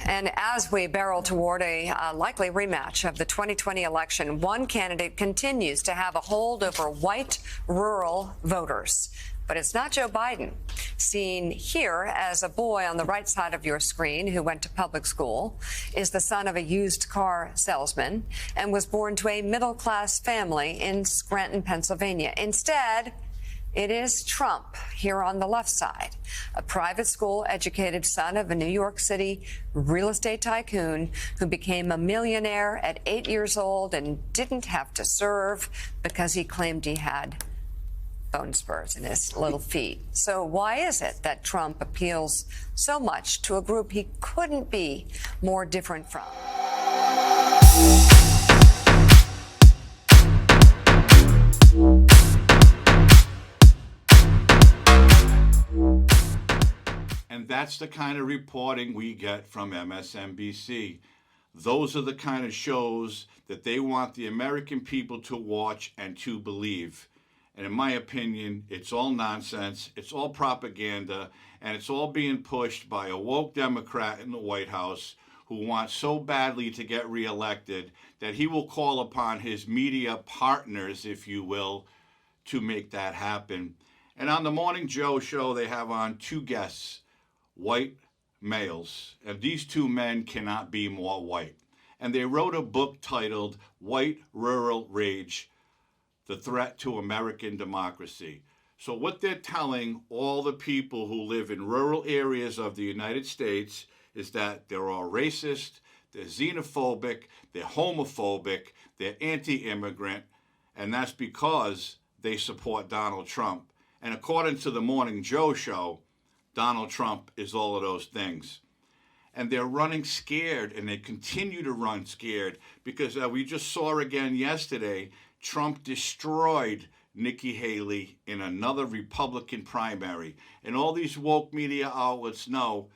And as we barrel toward a likely rematch of the 2020 election, one candidate continues to have a hold over white rural voters. But it's not Joe Biden, seen here as a boy on the right side of your screen who went to public school, is the son of a used car salesman, and was born to a middle-class family in Scranton, Pennsylvania. Instead, it is Trump here on the left side, a private school-educated son of a New York City real estate tycoon who became a millionaire at 8 years old and didn't have to serve because he claimed he had bone spurs in his little feet. So why is it that Trump appeals so much to a group he couldn't be more different from? And that's the kind of reporting we get from MSNBC. Those are the kind of shows that they want the American people to watch and to believe. And in my opinion, it's all nonsense, it's all propaganda, and it's all being pushed by a woke Democrat in the White House who wants so badly to get reelected that he will call upon his media partners, if you will, to make that happen. And on the Morning Joe show, they have on two guests, white males. And these two men cannot be more white. And they wrote a book titled White Rural Rage, The Threat to American Democracy. So what they're telling all the people who live in rural areas of the United States is that they're all racist, they're xenophobic, they're homophobic, they're anti-immigrant, and that's because they support Donald Trump. And according to the Morning Joe show, Donald Trump is all of those things. And they're running scared, and they continue to run scared because we just saw again yesterday, Trump destroyed Nikki Haley in another Republican primary. And all these woke media outlets know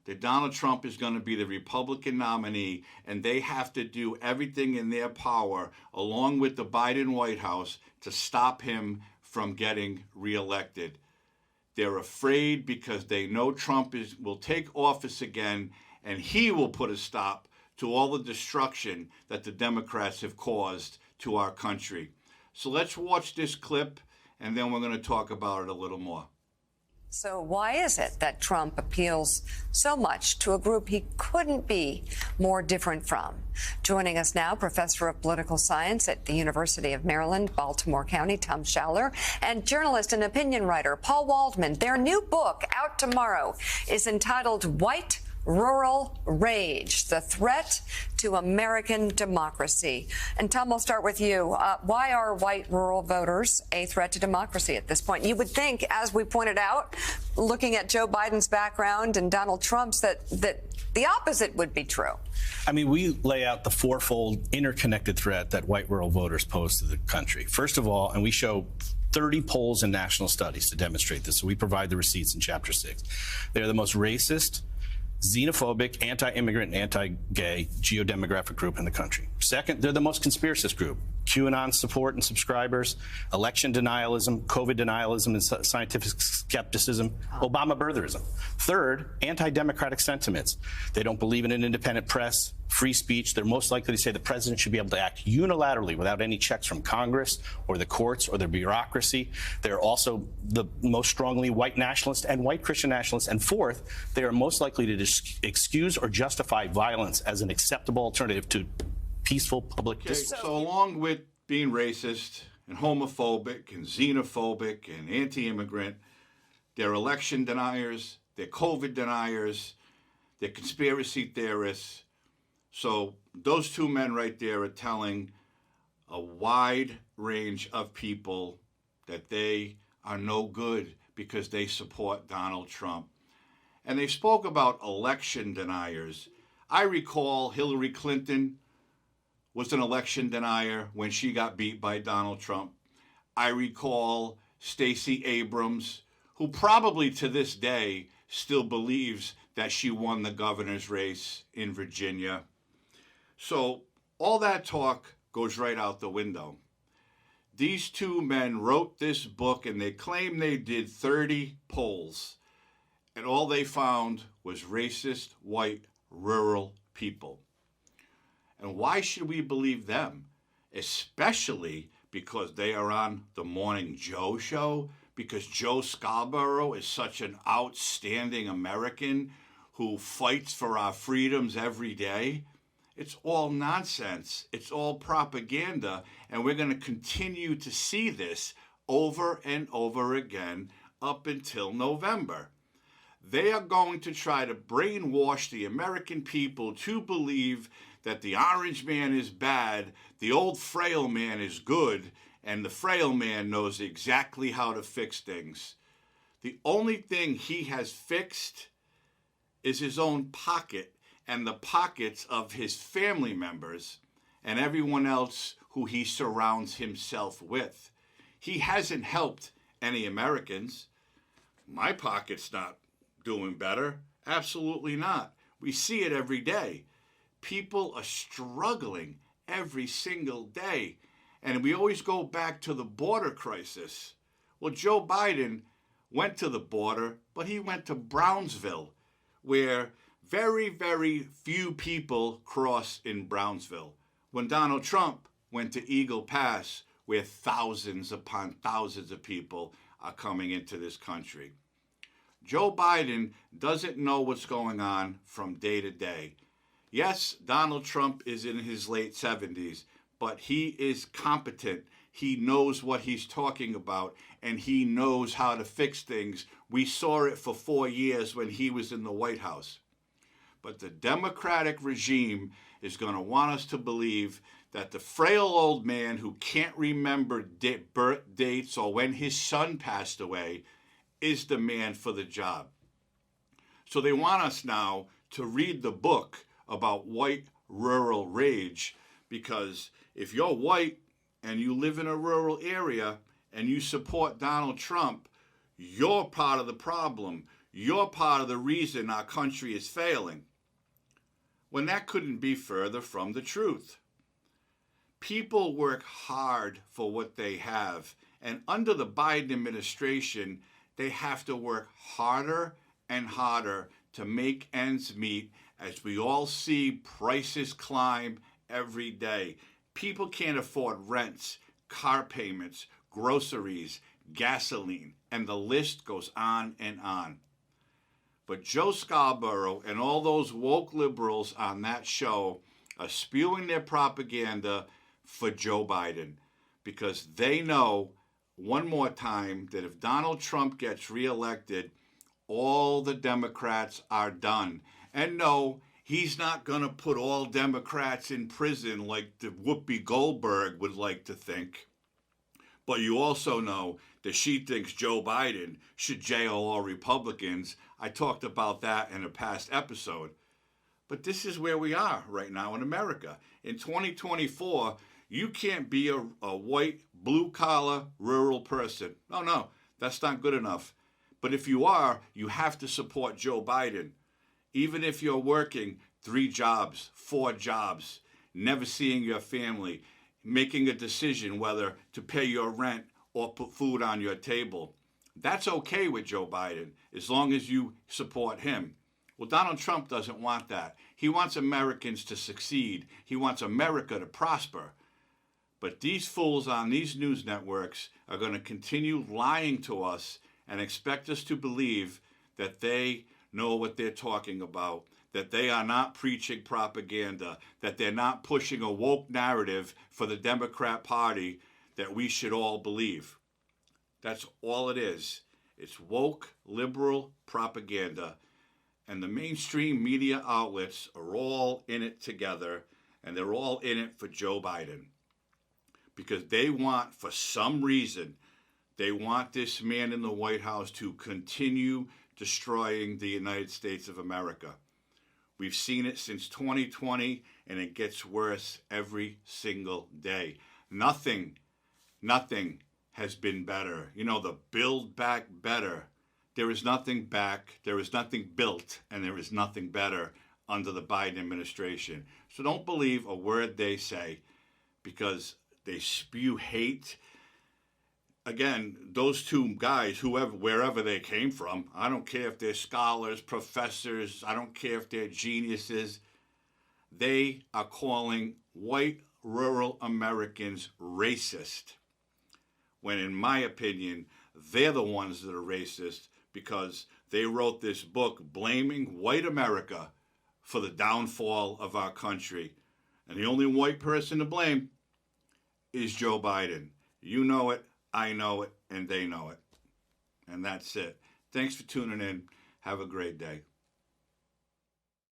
that Donald Trump is going to be the Republican nominee, and they have to do everything in their power, along with the Biden White House, to stop him from getting reelected. They're afraid because they know Trump will take office again, and he will put a stop to all the destruction that the Democrats have caused to our country. So let's watch this clip, and then we're going to talk about it a little more. So why is it that Trump appeals so much to a group he couldn't be more different from? Joining us now, Professor of Political Science at the University of Maryland, Baltimore County, Tom Schaller, and journalist and opinion writer Paul Waldman. Their new book, out tomorrow, is entitled White Rural Rage, The Threat to American Democracy. And Tom, we'll start with you. Why are white rural voters a threat to democracy at this point? You would think, as we pointed out, looking at Joe Biden's background and Donald Trump's, that the opposite would be true. I mean, we lay out the fourfold interconnected threat that white rural voters pose to the country. First of all, and we show 30 polls and national studies to demonstrate this, so we provide the receipts in Chapter 6. They're the most racist, xenophobic, anti-immigrant, and anti-gay geodemographic group in the country. Second, they're the most conspiracist group. QAnon support and subscribers, election denialism, COVID denialism and scientific skepticism, Obama birtherism. Third, anti-democratic sentiments. They don't believe in an independent press, free speech. They're most likely to say the president should be able to act unilaterally without any checks from Congress or the courts or the bureaucracy. They're also the most strongly white nationalist and white Christian nationalists. And fourth, they are most likely to excuse or justify violence as an acceptable alternative to peaceful public discourse. So along with being racist and homophobic and xenophobic and anti-immigrant, they're election deniers, they're COVID deniers, they're conspiracy theorists. So those two men right there are telling a wide range of people that they are no good because they support Donald Trump. And they spoke about election deniers. I recall Hillary Clinton was an election denier when she got beat by Donald Trump. I recall Stacey Abrams, who probably to this day still believes that she won the governor's race in Virginia. So all that talk goes right out the window. These two men wrote this book, and they claim they did 30 polls, and all they found was racist white rural people. And why should we believe them? Especially because they are on the Morning Joe show, because Joe Scarborough is such an outstanding American who fights for our freedoms every day. It's all nonsense. It's all propaganda. And we're going to continue to see this over and over again up until November. They are going to try to brainwash the American people to believe that the orange man is bad, the old frail man is good, and the frail man knows exactly how to fix things. The only thing he has fixed is his own pocket and the pockets of his family members and everyone else who he surrounds himself with. He hasn't helped any Americans. My pocket's not doing better. Absolutely not. We see it every day. People are struggling every single day. And we always go back to the border crisis. Well, Joe Biden went to the border, but he went to Brownsville, where very, very few people cross in Brownsville. When Donald Trump went to Eagle Pass, where thousands upon thousands of people are coming into this country. Joe Biden doesn't know what's going on from day to day. Yes, Donald Trump is in his late 70s, but he is competent. He knows what he's talking about, and he knows how to fix things. We saw it for 4 years when he was in the White House. But the Democratic regime is going to want us to believe that the frail old man who can't remember birth dates or when his son passed away is the man for the job. So they want us now to read the book about white rural rage, because if you're white and you live in a rural area and you support Donald Trump, you're part of the problem. You're part of the reason our country is failing. When that couldn't be further from the truth. People work hard for what they have, and under the Biden administration, they have to work harder and harder to make ends meet, as we all see prices climb every day. People can't afford rents, car payments, groceries, gasoline, and the list goes on and on. But Joe Scarborough and all those woke liberals on that show are spewing their propaganda for Joe Biden, because they know, one more time, that if Donald Trump gets reelected, all the Democrats are done. And no, he's not going to put all Democrats in prison like the Whoopi Goldberg would like to think. But you also know that she thinks Joe Biden should jail all Republicans. I talked about that in a past episode. But this is where we are right now in America. In 2024, you can't be a white, blue-collar, rural person. No, that's not good enough. But if you are, you have to support Joe Biden. Even if you're working 3 jobs, 4 jobs, never seeing your family, making a decision whether to pay your rent or put food on your table. That's okay with Joe Biden, as long as you support him. Well, Donald Trump doesn't want that. He wants Americans to succeed. He wants America to prosper. But these fools on these news networks are going to continue lying to us and expect us to believe that they know what they're talking about, that they are not preaching propaganda, that they're not pushing a woke narrative for the Democrat Party that we should all believe. That's all it is. It's woke, liberal propaganda. And the mainstream media outlets are all in it together, and they're all in it for Joe Biden. Because they want, for some reason, they want this man in the White House to continue destroying the United States of America. We've seen it since 2020, and it gets worse every single day. Nothing has been better. You know, the Build Back Better. There is nothing back, there is nothing built, and there is nothing better under the Biden administration. So don't believe a word they say, because they spew hate. again, those two guys, wherever they came from, I don't care if they're scholars, professors, I don't care if they're geniuses, they are calling white rural Americans racist. When in my opinion, they're the ones that are racist because they wrote this book blaming white America for the downfall of our country. And the only white person to blame is Joe Biden. You know it, I know it, and they know it. And that's it. Thanks for tuning in. Have a great day.